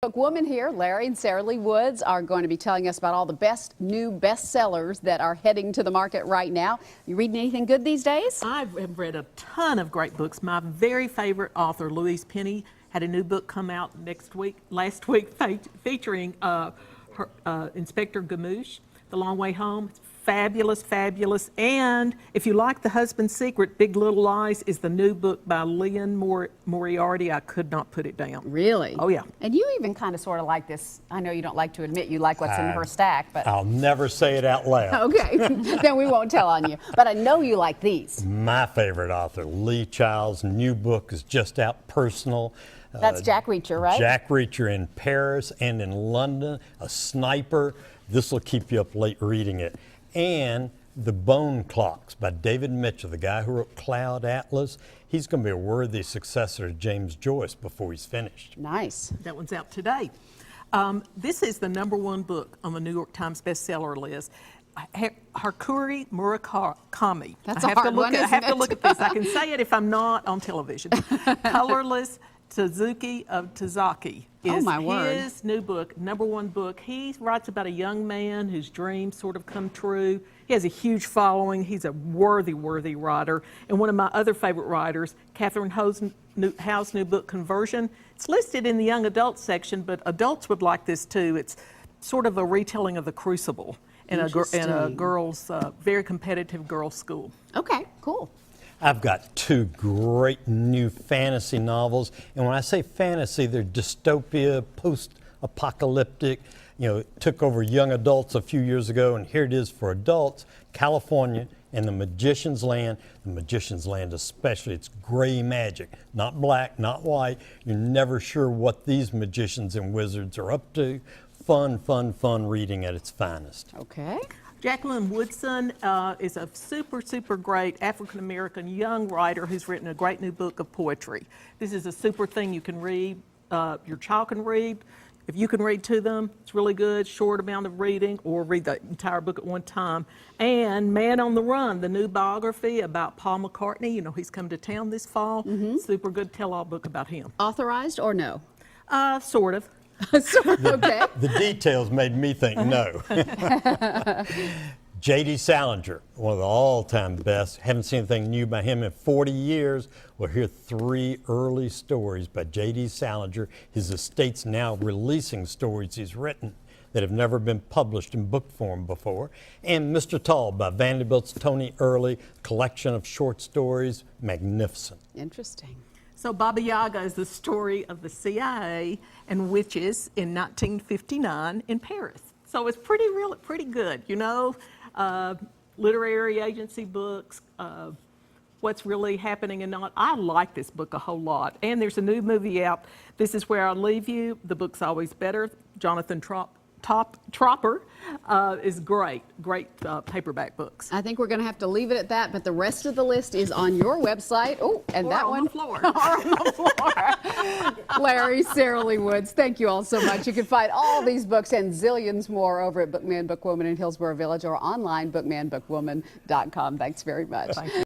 Bookwoman here. Larry and Sarah Lee Woods are going to be telling us about all the best new bestsellers that are heading to the market right now. You reading anything good these days? I have read a ton of great books. My very favorite author, Louise Penny, had a new book come out last week, featuring Inspector Gamouche, The Long Way Home. It's fabulous, fabulous. And if you like The Husband's Secret, Big Little Lies is the new book by Leon Moriarty. I could not put it down. Really? Oh, yeah. And you even kind of sort of like this. I know you don't like to admit you like what's in her stack, but... I'll never say it out loud. Okay, then we won't tell on you. But I know you like these. My favorite author, Lee Child's new book is just out, Personal. That's Jack Reacher, right? Jack Reacher in Paris and in London, a sniper. This will keep you up late reading it. And The Bone Clocks by David Mitchell, the guy who wrote Cloud Atlas. He's going to be a worthy successor to James Joyce before he's finished. Nice. That one's out today. This is the #1 book on the New York Times bestseller list. Haruki Murakami. That's a hard one, I have to look at this. I can say it if I'm not on television. Colorless Suzuki of Tazaki is his new book, #1 book. He writes about a young man whose dreams sort of come true. He has a huge following. He's a worthy writer. And one of my other favorite writers, Catherine Howe's new book, Conversion. It's listed in the young adult section, but adults would like this too. It's sort of a retelling of The Crucible in a girls, very competitive girls' school. Okay, cool. I've got 2 great new fantasy novels, and when I say fantasy, they're dystopia, post-apocalyptic. You know, it took over young adults a few years ago, and here it is for adults, California and the Magician's Land. The Magician's Land especially, it's gray magic, not black, not white. You're never sure what these magicians and wizards are up to. Fun, fun, fun reading at its finest. Okay. Jacqueline Woodson is a super great African-American young writer who's written a great new book of poetry. This is a super thing you can read, your child can read. If you can read to them, it's really good, short amount of reading, or read the entire book at one time. And Man on the Run, the new biography about Paul McCartney. You know, he's come to town this fall. Super good tell-all book about him. Authorized or no? Sort of. Okay. The details made me think no. J.D. Salinger, one of the all-time best. Haven't seen anything new by him in 40 years. We'll hear 3 early stories by J.D. Salinger. His estate's now releasing stories he's written that have never been published in book form before. And Mr. Tall by Vanderbilt's Tony Early, collection of short stories, magnificent. Interesting. So Baba Yaga is the story of the CIA and witches in 1959 in Paris. So it's pretty good, you know. Literary agency books, what's really happening and not. I like this book a whole lot. And there's a new movie out, This Is Where I'll Leave You. The book's always better. Jonathan Tropper is great paperback books. I think we're going to have to leave it at that, but the rest of the list is on your website. Oh, and Or that on one. the floor. Or on the floor. Larry, Sarah Lee Woods, thank you all so much. You can find all these books and zillions more over at Bookman, Bookwoman in Hillsborough Village or online, bookmanbookwoman.com. Thanks very much. Thank you.